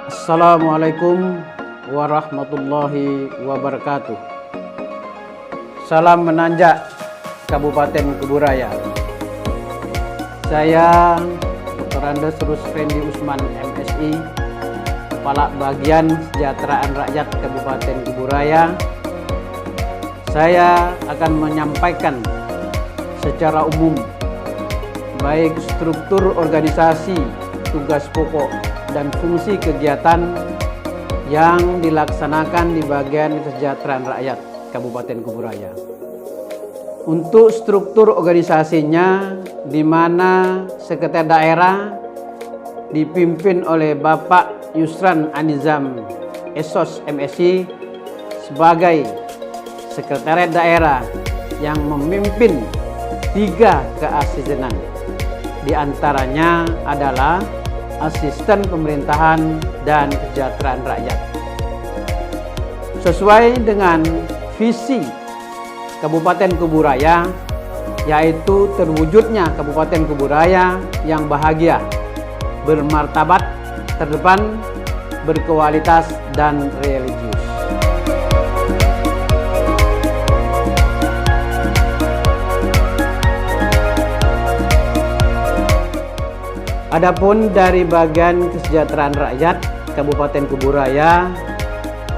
Assalamualaikum warahmatullahi wabarakatuh. Salam menanjak Kabupaten Kuburaya. Saya Dr. Andes Rusfendi Usman MSI, Kepala Bagian Kesejahteraan Rakyat Kabupaten Kuburaya. Saya akan menyampaikan secara umum baik struktur organisasi, tugas pokok dan fungsi kegiatan yang dilaksanakan di bagian kesejahteraan rakyat Kabupaten Kuburaya. Untuk struktur organisasinya, di mana Sekretariat Daerah dipimpin oleh Bapak Yusran Anizam Esos MSI sebagai Sekretariat Daerah yang memimpin 3 keasistenan. Di antaranya adalah Asisten Pemerintahan dan Kesejahteraan Rakyat. Sesuai dengan visi Kabupaten Kuburaya, yaitu terwujudnya Kabupaten Kuburaya yang bahagia, bermartabat, terdepan, berkualitas, dan religius. Adapun dari bagian kesejahteraan rakyat Kabupaten Kuburaya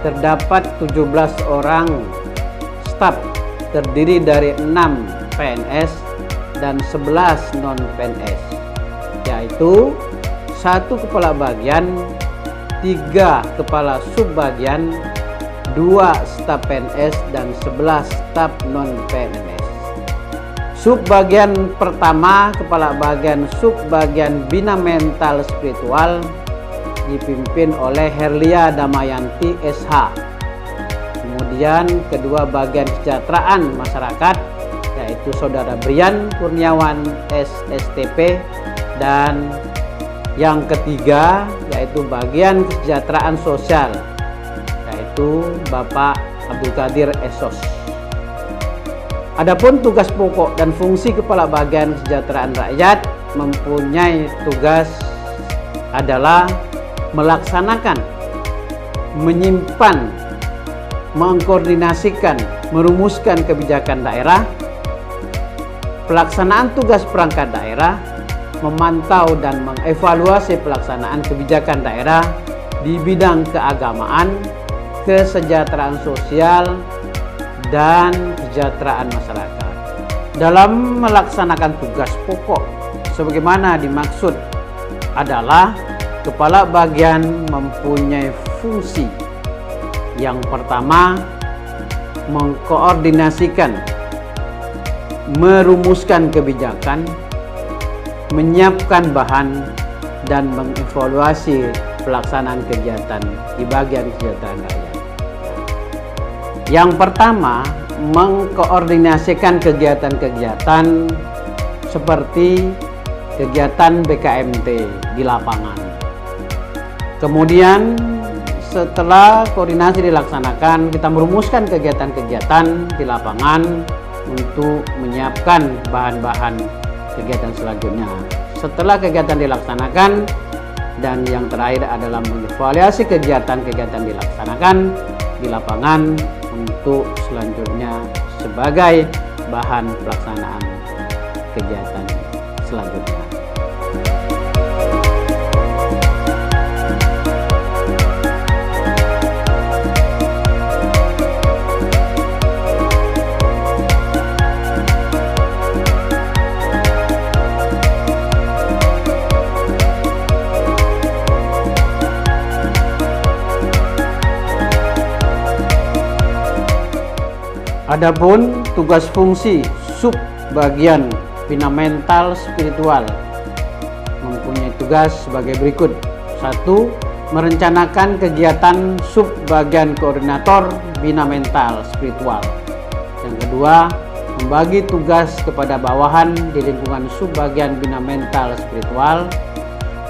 terdapat 17 orang staf terdiri dari 6 PNS dan 11 non-PNS, yaitu 1 kepala bagian, 3 kepala subbagian, 2 staf PNS dan 11 staf non-PNS. Subbagian pertama, kepala bagian subbagian bina mental spiritual, dipimpin oleh Herlia Damayanti SH. Kemudian kedua bagian kesejahteraan masyarakat, yaitu Saudara Brian Kurniawan SSTP, dan yang ketiga yaitu bagian kesejahteraan sosial, yaitu Bapak Abdul Qadir Esos. Adapun tugas pokok dan fungsi Kepala Bagian Kesejahteraan Rakyat mempunyai tugas adalah melaksanakan, menyimpan, mengkoordinasikan, merumuskan kebijakan daerah, pelaksanaan tugas perangkat daerah, memantau dan mengevaluasi pelaksanaan kebijakan daerah di bidang keagamaan, kesejahteraan sosial, dan kesejahteraan masyarakat. Dalam melaksanakan tugas pokok sebagaimana dimaksud adalah kepala bagian mempunyai fungsi yang pertama, mengkoordinasikan, merumuskan kebijakan, menyiapkan bahan, dan mengevaluasi pelaksanaan kegiatan di bagian kesejahteraan rakyat. Yang pertama, mengkoordinasikan kegiatan-kegiatan seperti kegiatan BKMT di lapangan. Kemudian setelah koordinasi dilaksanakan, kita merumuskan kegiatan-kegiatan di lapangan untuk menyiapkan bahan-bahan kegiatan selanjutnya. Setelah kegiatan dilaksanakan, dan yang terakhir adalah mengevaluasi kegiatan-kegiatan dilaksanakan di lapangan untuk selanjutnya sebagai bahan pelaksanaan kegiatan selanjutnya. Adapun tugas fungsi sub bagian bina mental spiritual mempunyai tugas sebagai berikut. 1. Merencanakan kegiatan sub bagian koordinator bina mental spiritual. Yang kedua, membagi tugas kepada bawahan di lingkungan sub bagian bina mental spiritual.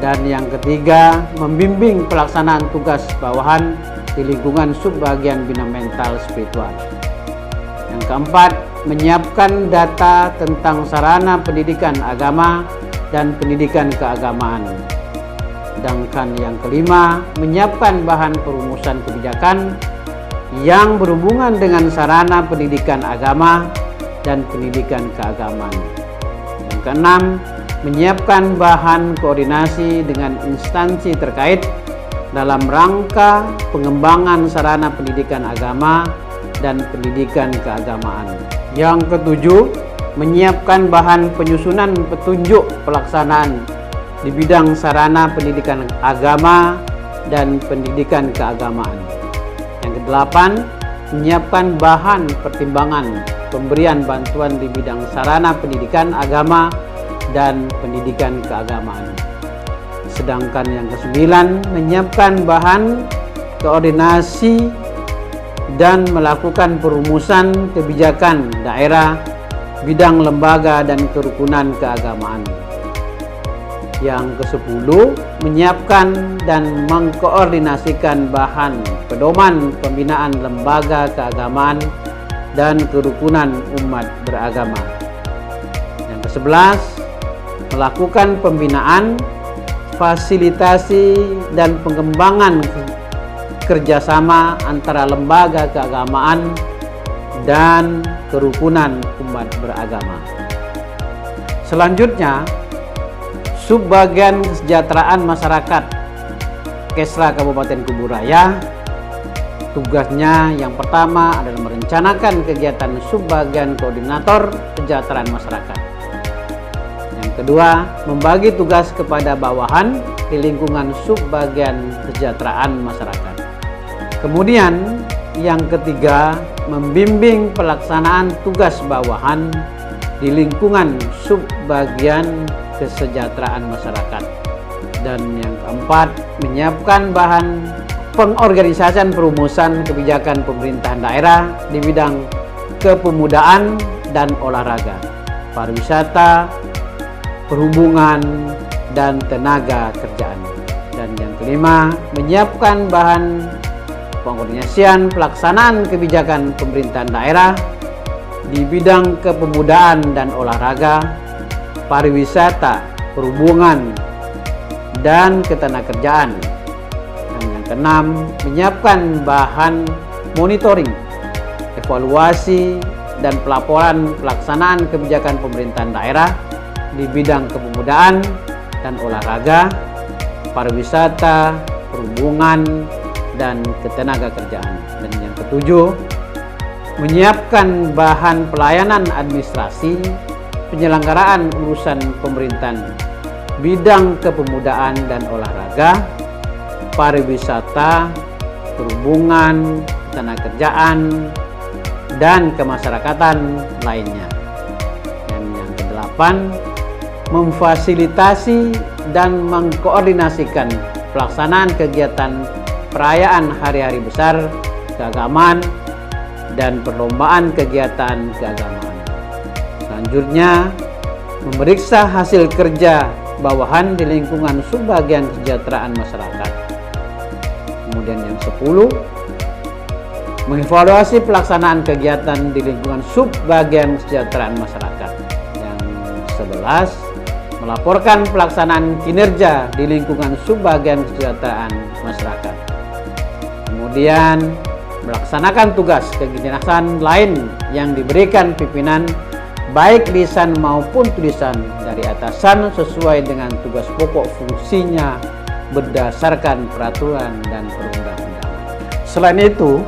Dan yang ketiga, membimbing pelaksanaan tugas bawahan di lingkungan sub bagian bina mental spiritual. Yang keempat, menyiapkan data tentang sarana pendidikan agama dan pendidikan keagamaan. Sedangkan yang kelima, menyiapkan bahan perumusan kebijakan yang berhubungan dengan sarana pendidikan agama dan pendidikan keagamaan. Yang keenam, menyiapkan bahan koordinasi dengan instansi terkait dalam rangka pengembangan sarana pendidikan agama dan pendidikan keagamaan. Yang ketujuh, menyiapkan bahan penyusunan petunjuk pelaksanaan di bidang sarana pendidikan agama dan pendidikan keagamaan. Yang kedelapan, menyiapkan bahan pertimbangan pemberian bantuan di bidang sarana pendidikan agama dan pendidikan keagamaan. Sedangkan yang kesembilan, menyiapkan bahan koordinasi dan melakukan perumusan kebijakan daerah bidang lembaga dan kerukunan keagamaan. Yang ke-10, menyiapkan dan mengkoordinasikan bahan pedoman pembinaan lembaga keagamaan dan kerukunan umat beragama. Yang ke-11, melakukan pembinaan, fasilitasi dan pengembangan kerjasama antara lembaga keagamaan dan kerukunan umat beragama. Selanjutnya, Subbagian Kesejahteraan Masyarakat Kesra Kabupaten Kuburaya, tugasnya yang pertama adalah merencanakan kegiatan Subbagian Koordinator Kesejahteraan Masyarakat. Yang kedua, membagi tugas kepada bawahan di lingkungan Subbagian Kesejahteraan Masyarakat. Kemudian yang ketiga, membimbing pelaksanaan tugas bawahan di lingkungan Subbagian Kesejahteraan Masyarakat. Dan yang keempat, menyiapkan bahan pengorganisasian perumusan kebijakan pemerintahan daerah di bidang kepemudaan dan olahraga, pariwisata, perhubungan, dan tenaga kerjaan. Dan yang kelima, menyiapkan bahan pengkoordinasian pelaksanaan kebijakan pemerintahan daerah di bidang kepemudaan dan olahraga, pariwisata, perhubungan, dan ketenagakerjaan. Dan yang keenam, menyiapkan bahan monitoring, evaluasi, dan pelaporan pelaksanaan kebijakan pemerintahan daerah di bidang kepemudaan dan olahraga, pariwisata, perhubungan, dan ketenagakerjaan. Dan yang ketujuh, menyiapkan bahan pelayanan administrasi penyelenggaraan urusan pemerintahan bidang kepemudaan dan olahraga, pariwisata, perhubungan, ketenagakerjaan, dan kemasyarakatan lainnya. Dan yang kedelapan, memfasilitasi dan mengkoordinasikan pelaksanaan kegiatan perayaan hari-hari besar keagamaan dan perlombaan kegiatan keagamaan. Selanjutnya, memeriksa hasil kerja bawahan di lingkungan Subbagian Kesejahteraan Masyarakat. Kemudian yang 10, mengevaluasi pelaksanaan kegiatan di lingkungan Subbagian Kesejahteraan Masyarakat. Yang 11, melaporkan pelaksanaan kinerja di lingkungan Subbagian Kesejahteraan Masyarakat. Kemudian, melaksanakan tugas kegiatan lain yang diberikan pimpinan baik lisan maupun tulisan dari atasan sesuai dengan tugas pokok fungsinya berdasarkan peraturan dan perundang-undangan. Selain itu,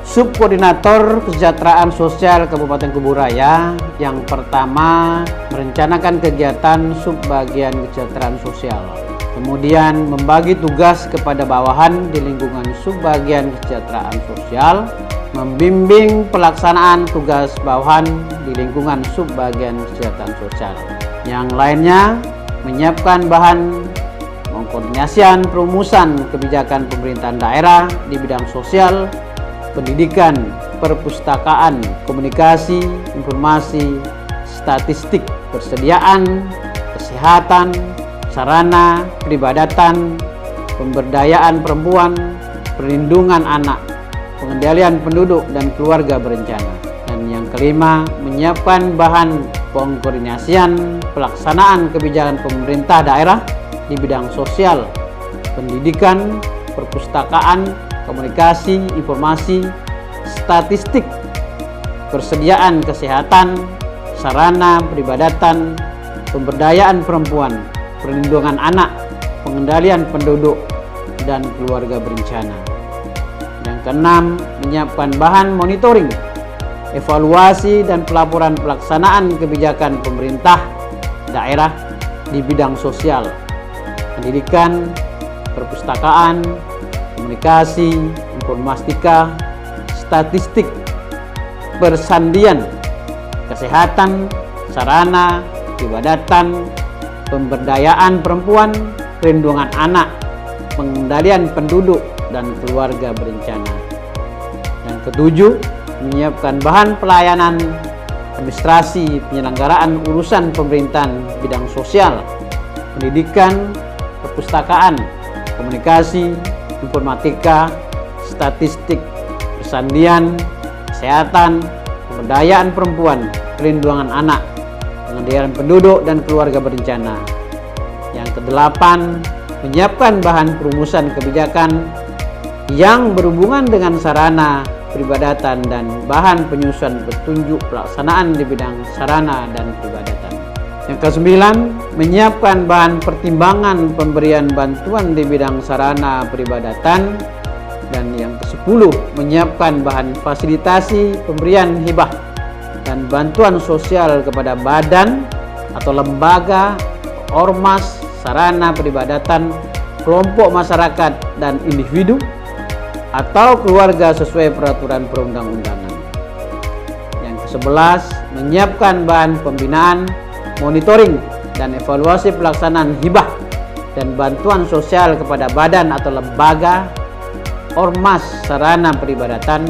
Subkoordinator Kesejahteraan Sosial Kabupaten Kuburaya yang pertama merencanakan kegiatan Subbagian Kesejahteraan Sosial. Kemudian membagi tugas kepada bawahan di lingkungan Subbagian Kesejahteraan Sosial, membimbing pelaksanaan tugas bawahan di lingkungan Subbagian Kesejahteraan Sosial. Yang lainnya, menyiapkan bahan pengkoordinasian perumusan kebijakan pemerintahan daerah di bidang sosial, pendidikan, perpustakaan, komunikasi, informasi, statistik, persediaan, kesehatan, sarana, peribadatan, pemberdayaan perempuan, perlindungan anak, pengendalian penduduk dan keluarga berencana. Dan yang kelima, menyiapkan bahan pengkoordinasian pelaksanaan kebijakan pemerintah daerah di bidang sosial, pendidikan, perpustakaan, komunikasi, informasi, statistik, persediaan kesehatan, sarana peribadatan, pemberdayaan perempuan, perlindungan anak, pengendalian penduduk, dan keluarga berencana. Yang keenam, menyiapkan bahan monitoring, evaluasi, dan pelaporan pelaksanaan kebijakan pemerintah daerah di bidang sosial, pendidikan, perpustakaan, komunikasi, informatika, statistik, persandian, kesehatan, sarana, peribadatan, pemberdayaan perempuan, perlindungan anak, pengendalian penduduk, dan keluarga berencana. Yang ketujuh, menyiapkan bahan pelayanan administrasi penyelenggaraan urusan pemerintahan bidang sosial, pendidikan, perpustakaan, komunikasi, informatika, statistik, persandian, kesehatan, pemberdayaan perempuan, perlindungan anak, pengendalian penduduk, dan keluarga berencana. Yang kedelapan, menyiapkan bahan perumusan kebijakan yang berhubungan dengan sarana peribadatan dan bahan penyusunan petunjuk pelaksanaan di bidang sarana dan peribadatan. Yang kesembilan, menyiapkan bahan pertimbangan pemberian bantuan di bidang sarana peribadatan. Dan yang ke-10, menyiapkan bahan fasilitasi pemberian hibah dan bantuan sosial kepada badan atau lembaga, ormas, sarana peribadatan, kelompok masyarakat, dan individu atau keluarga sesuai peraturan perundang-undangan. Yang ke-11, menyiapkan bahan pembinaan, monitoring, dan evaluasi pelaksanaan hibah dan bantuan sosial kepada badan atau lembaga, ormas, sarana peribadatan,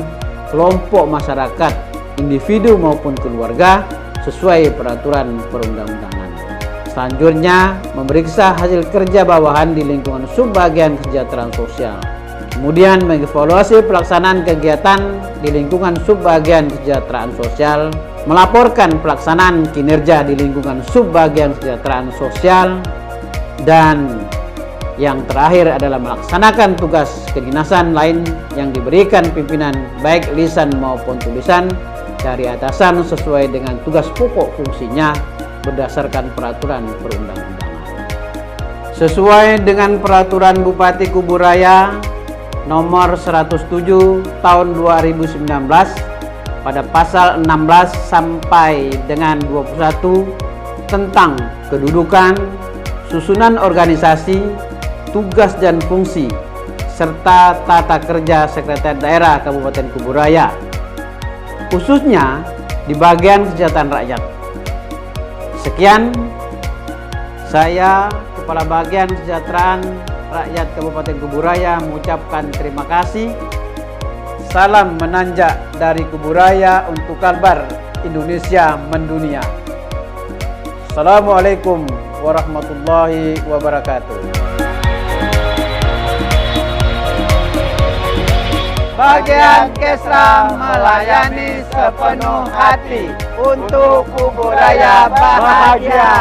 kelompok masyarakat, individu maupun keluarga sesuai peraturan perundang-undangan. Selanjutnya, memeriksa hasil kerja bawahan di lingkungan subbagian kesejahteraan sosial. Kemudian mengevaluasi pelaksanaan kegiatan di lingkungan subbagian kesejahteraan sosial, melaporkan pelaksanaan kinerja di lingkungan subbagian kesejahteraan sosial, dan yang terakhir adalah melaksanakan tugas kedinasan lain yang diberikan pimpinan baik lisan maupun tulisan dari atasan sesuai dengan tugas pokok fungsinya berdasarkan peraturan perundang-undangan. Sesuai dengan peraturan Bupati Kuburaya nomor 107 tahun 2019 pada pasal 16 sampai dengan 21 tentang kedudukan, susunan organisasi, tugas dan fungsi, serta tata kerja Sekretariat Daerah Kabupaten Kuburaya, khususnya di bagian kesejahteraan rakyat. Sekian, saya Kepala Bagian Kesejahteraan Rakyat Kabupaten Kuburaya mengucapkan terima kasih. Salam menanjak dari Kuburaya untuk Kalbar Indonesia mendunia. Assalamualaikum warahmatullahi wabarakatuh. Bagian Kesra melayani sepenuh hati untuk Kuburaya bahagia.